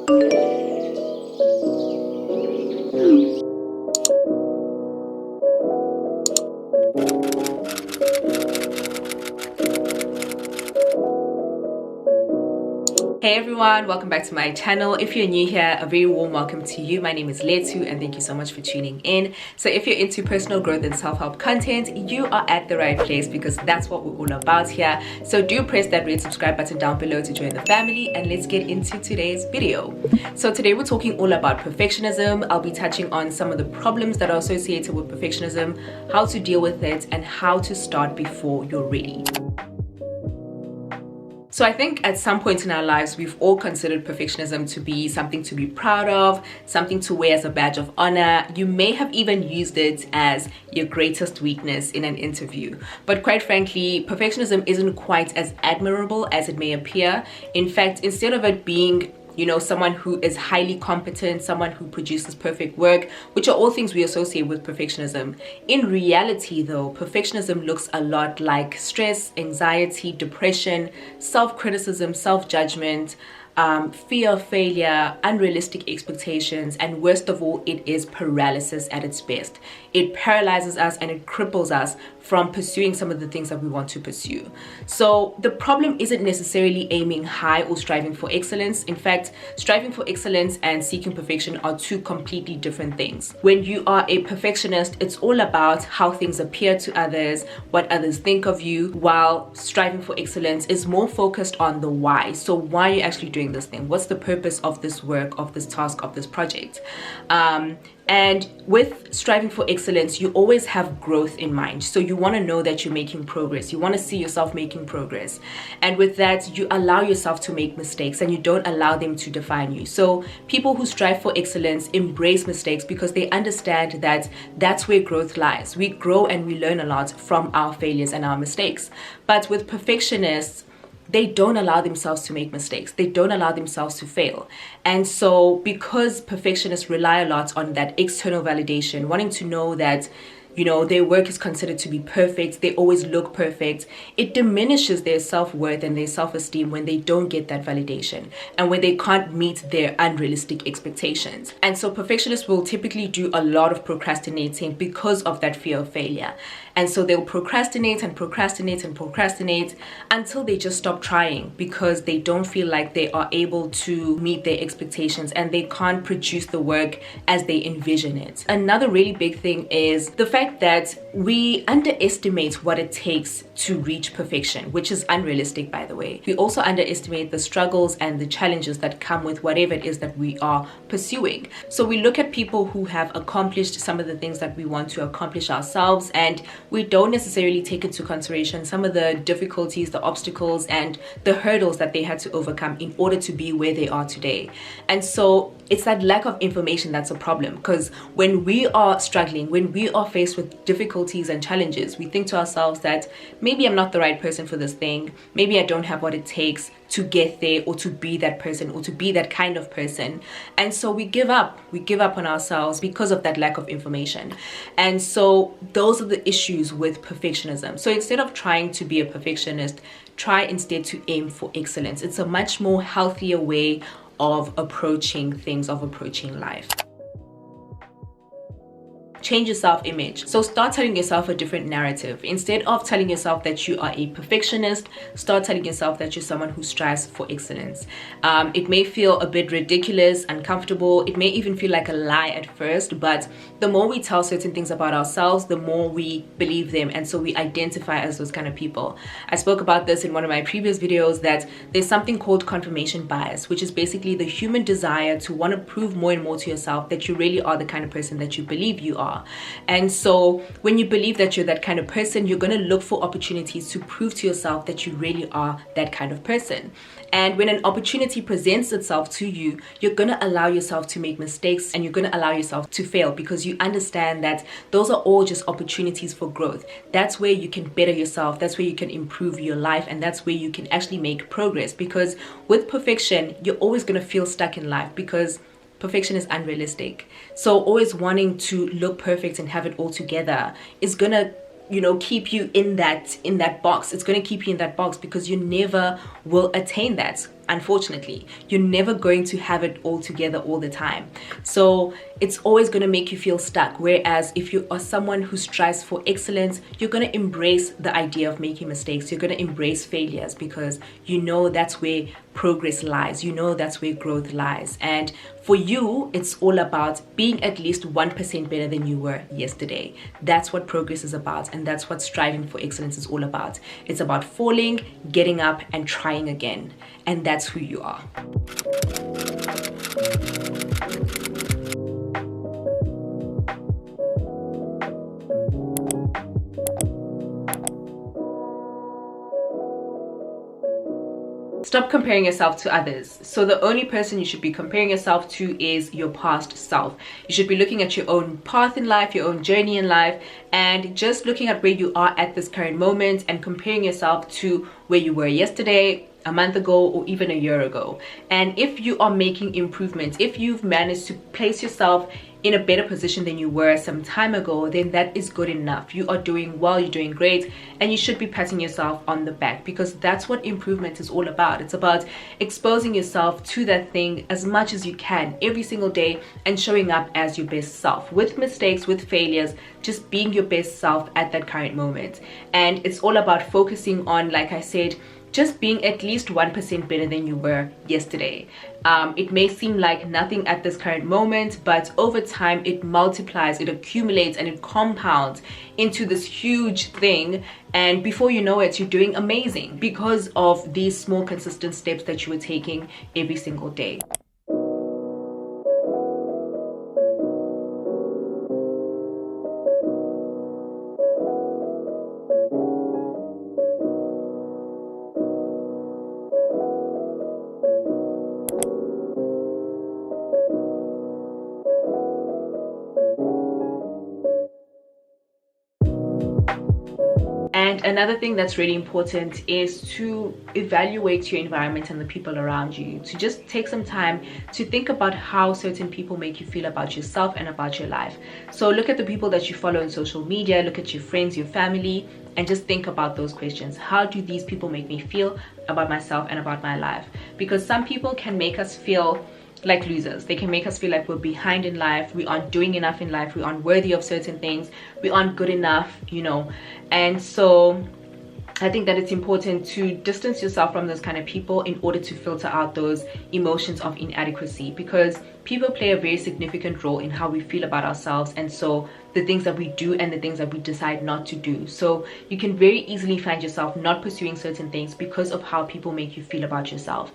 Hey everyone, welcome back to my channel. If you're new here, a very warm welcome to you. My name is Lethu and thank you so much for tuning in. So if you're into personal growth and self-help content, you are at the right place because that's what we're all about here. So do press that red subscribe button down below to join the family, and let's get into today's video. So today we're talking all about perfectionism. I'll be touching on some of the problems that are associated with perfectionism, how to deal with it, and how to start before you're ready. So I think at some point in our lives, we've all considered perfectionism to be something to be proud of, something to wear as a badge of honor. You may have even used it as your greatest weakness in an interview. But quite frankly, perfectionism isn't quite as admirable as it may appear. In fact, instead of it being someone who is highly competent, someone who produces perfect work, which are all things we associate with perfectionism. In reality, though, perfectionism looks a lot like stress, anxiety, depression, self-criticism, self-judgment, fear of failure, unrealistic expectations, and worst of all, it is paralysis at its best. It paralyzes us and it cripples us from pursuing some of the things that we want to pursue. So the problem isn't necessarily aiming high or striving for excellence. In fact, striving for excellence and seeking perfection are two completely different things. When you are a perfectionist, it's all about how things appear to others, what others think of you, while striving for excellence is more focused on the why. So why are you actually doing this thing? What's the purpose of this work, of this task, of this project? And with striving for excellence, you always have growth in mind. So you want to know that you're making progress. You want to see yourself making progress. And with that, you allow yourself to make mistakes and you don't allow them to define you. So people who strive for excellence embrace mistakes because they understand that that's where growth lies. We grow and we learn a lot from our failures and our mistakes. But with perfectionists, they don't allow themselves to make mistakes. They don't allow themselves to fail. And so because perfectionists rely a lot on that external validation, wanting to know that their work is considered to be perfect, they always look perfect, it diminishes their self-worth and their self-esteem when they don't get that validation and when they can't meet their unrealistic expectations. And so perfectionists will typically do a lot of procrastinating because of that fear of failure. And so they'll procrastinate and procrastinate and procrastinate until they just stop trying because they don't feel like they are able to meet their expectations and they can't produce the work as they envision it. Another really big thing is the fact that we underestimate what it takes to reach perfection, which is unrealistic, by the way. We also underestimate the struggles and the challenges that come with whatever it is that we are pursuing. So we look at people who have accomplished some of the things that we want to accomplish ourselves, and we don't necessarily take into consideration some of the difficulties, the obstacles, and the hurdles that they had to overcome in order to be where they are today. And so it's that lack of information that's a problem, because when we are struggling, when we are faced with difficulties and challenges, we think to ourselves that maybe I'm not the right person for this thing, maybe I don't have what it takes to get there or to be that person or to be that kind of person. And so we give up on ourselves because of that lack of information. And so those are the issues with perfectionism. So instead of trying to be a perfectionist, try instead to aim for excellence. It's a much more healthier way of approaching things, of approaching life. Change your self-image. So start telling yourself a different narrative. Instead of telling yourself that you are a perfectionist, start telling yourself that you're someone who strives for excellence. It may feel a bit ridiculous, uncomfortable. It may even feel like a lie at first, but the more we tell certain things about ourselves, the more we believe them, and so we identify as those kind of people. I spoke about this in one of my previous videos, that there's something called confirmation bias, which is basically the human desire to want to prove more and more to yourself that you really are the kind of person that you believe you are. And so when you believe that you're that kind of person, you're going to look for opportunities to prove to yourself that you really are that kind of person. And when an opportunity presents itself to you, you're going to allow yourself to make mistakes and you're going to allow yourself to fail because you understand that those are all just opportunities for growth. That's where you can better yourself. That's where you can improve your life. And that's where you can actually make progress, because with perfection, you're always going to feel stuck in life because perfection is unrealistic. So always wanting to look perfect and have it all together is gonna keep you in that box. It's going to keep you in that box because you never will attain that. unfortunately. You're never going to have it all together all the time. So it's always going to make you feel stuck. Whereas if you are someone who strives for excellence, you're going to embrace the idea of making mistakes. You're going to embrace failures because you know that's where progress lies. You know that's where growth lies. And for you, it's all about being at least 1% better than you were yesterday. That's what progress is about, and that's what striving for excellence is all about. It's about falling, getting up, and trying again. And that's who you are. Stop comparing yourself to others. So the only person you should be comparing yourself to is your past self. You should be looking at your own path in life, your own journey in life, and just looking at where you are at this current moment and comparing yourself to where you were yesterday, a month ago, or even a year ago. And if you are making improvements, if you've managed to place yourself in a better position than you were some time ago, then that is good enough. You are doing well, you're doing great, and you should be patting yourself on the back, because that's what improvement is all about. It's about exposing yourself to that thing as much as you can every single day and showing up as your best self, with mistakes, with failures, just being your best self at that current moment. And it's all about focusing on, like I said, just being at least 1% better than you were yesterday. It may seem like nothing at this current moment, but over time it multiplies, it accumulates, and it compounds into this huge thing. And before you know it, you're doing amazing because of these small consistent steps that you were taking every single day. And another thing that's really important is to evaluate your environment and the people around you. To just take some time to think about how certain people make you feel about yourself and about your life. So look at the people that you follow on social media, look at your friends, your family, and just think about those questions. How do these people make me feel about myself and about my life? Because some people can make us feel like losers. They can make us feel like we're behind in life, we aren't doing enough in life, we aren't worthy of certain things, we aren't good enough, you know. And so I think that it's important to distance yourself from those kind of people in order to filter out those emotions of inadequacy, because people play a very significant role in how we feel about ourselves, and so the things that we do and the things that we decide not to do. So you can very easily find yourself not pursuing certain things because of how people make you feel about yourself.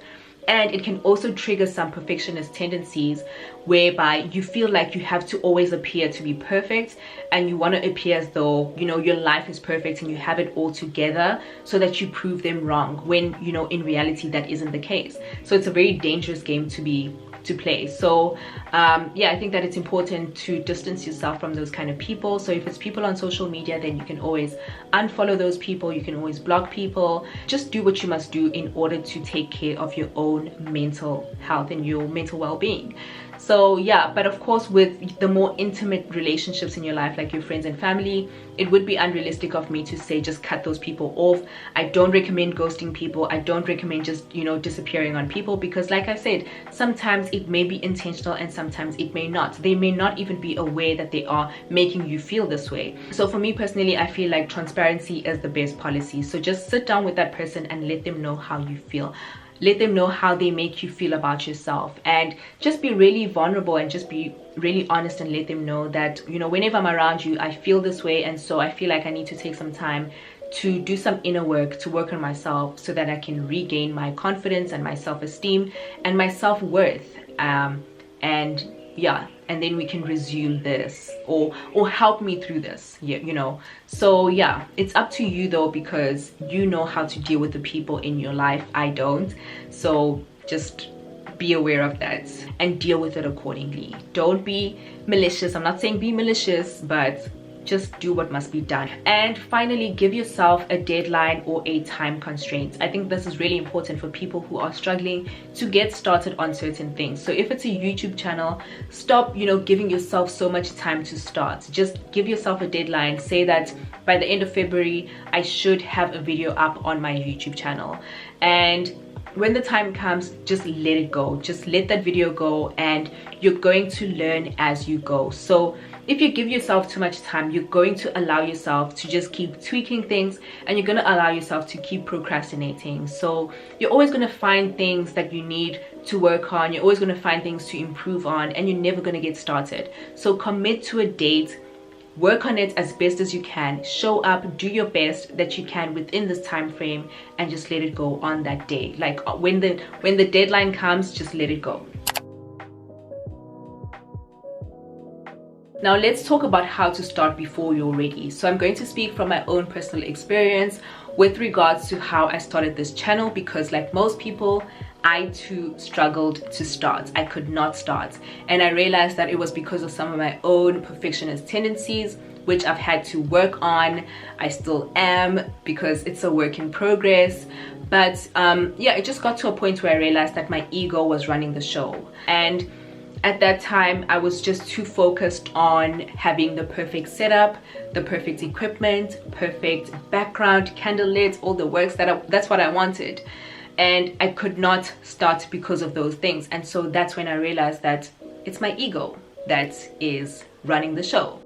And it can also trigger some perfectionist tendencies, whereby you feel like you have to always appear to be perfect, and you want to appear as though, you know, your life is perfect and you have it all together, so that you prove them wrong, when, you know, in reality that isn't the case. So it's a very dangerous game to play. So yeah, I think that it's important to distance yourself from those kind of people. So if it's people on social media, then you can always unfollow those people, you can always block people. Just do what you must do in order to take care of your own mental health and your mental well-being. So yeah, but of course, with the more intimate relationships in your life, like your friends and family, it would be unrealistic of me to say just cut those people off. I don't recommend ghosting people. I don't recommend just, you know, disappearing on people, because like I said, sometimes it may be intentional and sometimes it may not. They may not even be aware that they are making you feel this way. So for me personally, I feel like transparency is the best policy. So just sit down with that person and let them know how you feel. Let them know how they make you feel about yourself, and just be really vulnerable and just be really honest and let them know that, you know, whenever I'm around you, I feel this way, and so I feel like I need to take some time to do some inner work, to work on myself, so that I can regain my confidence and my self-esteem and my self-worth. And yeah, and then we can resume this, or help me through this, you know. So yeah, it's up to you though, because you know how to deal with the people in your life. I don't. So just be aware of that and deal with it accordingly. Don't be malicious. I'm not saying be malicious, but just do what must be done. And finally, give yourself a deadline or a time constraint. I think this is really important for people who are struggling to get started on certain things. So if it's a YouTube channel, stop, you know, giving yourself so much time to start. Just give yourself a deadline. Say that by the end of February, I should have a video up on my YouTube channel. And when the time comes, just let it go. Just let that video go, and you're going to learn as you go. So if you give yourself too much time, you're going to allow yourself to just keep tweaking things, and you're going to allow yourself to keep procrastinating. So you're always going to find things that you need to work on. You're always going to find things to improve on, and you're never going to get started. So commit to a date. Work on it as best as you can. Show up, do your best that you can within this time frame, and just let it go on that day. Like when the deadline comes, just let it go. Now let's talk about how to start before you're ready. So I'm going to speak from my own personal experience with regards to how I started this channel, because like most people, I too struggled to start. I could not start, and I realized that it was because of some of my own perfectionist tendencies, which I've had to work on. I still am, because it's a work in progress. But yeah, it just got to a point where I realized that my ego was running the show, and at that time I was just too focused on having the perfect setup, the perfect equipment, perfect background, candle lights, all the works that's what I wanted. And I could not start because of those things. And so that's when I realized that it's my ego that is running the show.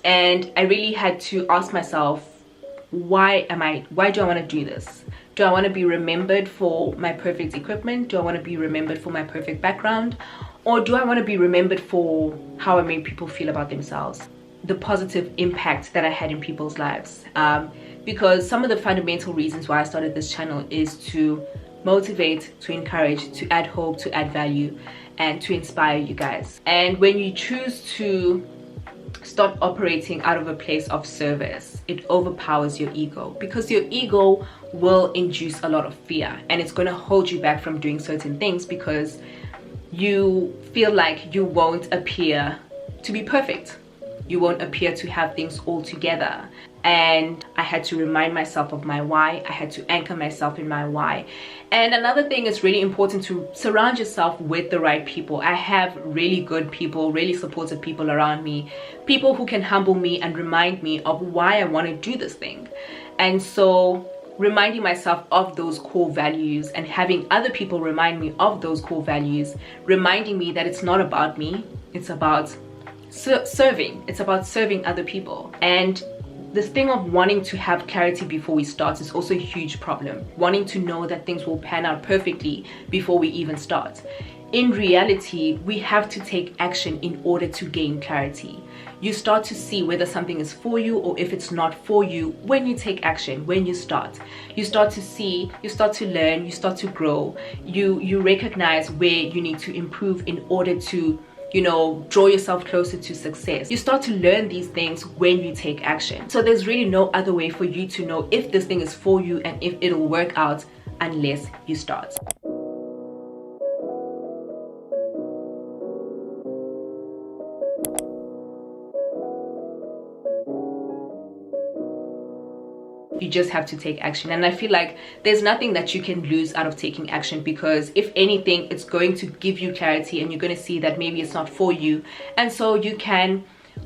And I really had to ask myself, why do I want to do this? Do I want to be remembered for my perfect equipment? Do I want to be remembered for my perfect background? Or do I want to be remembered for how I made people feel about themselves? The positive impact that I had in people's lives. Because some of the fundamental reasons why I started this channel is to motivate, to encourage, to add hope, to add value, and to inspire you guys. And when you choose to start operating out of a place of service, it overpowers your ego, because your ego will induce a lot of fear, and it's going to hold you back from doing certain things because you feel like you won't appear to be perfect. You won't appear to have things all together. And I had to remind myself of my why. I had to anchor myself in my why. And another thing, is really important to surround yourself with the right people. I have really good people, really supportive people around me, people who can humble me and remind me of why I want to do this thing. And so reminding myself of those core values and having other people remind me of those core values, reminding me that it's not about me, it's about serving. It's about serving other people. And this thing of wanting to have clarity before we start is also a huge problem. Wanting to know that things will pan out perfectly before we even start. In reality, we have to take action in order to gain clarity. You start to see whether something is for you or if it's not for you when you take action, when you start. You start to see, you start to learn, you start to grow. You recognize where you need to improve in order to, you know, draw yourself closer to success. You start to learn these things when you take action. So there's really no other way for you to know if this thing is for you and if it'll work out unless you start. You just have to take action. And I feel like there's nothing that you can lose out of taking action, because if anything, it's going to give you clarity, and you're going to see that maybe it's not for you, and so you can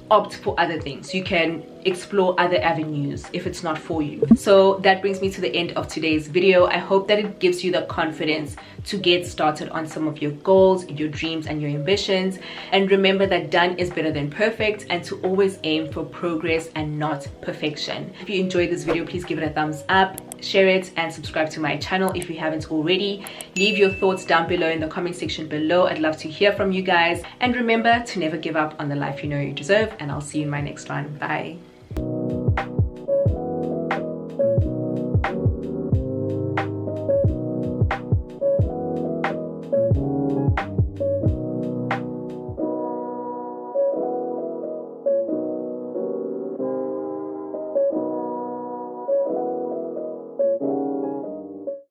opt for other things. You can explore other avenues if it's not for you. So that brings me to the end of today's video. I hope that it gives you the confidence to get started on some of your goals, your dreams, and your ambitions. And remember that done is better than perfect, and to always aim for progress and not perfection. If you enjoyed this video, please give it a thumbs up, share it, and subscribe to my channel if you haven't already. Leave your thoughts down below in the comment section below. I'd love to hear from you guys. And remember to never give up on the life you know you deserve, and I'll see you in my next one. Bye.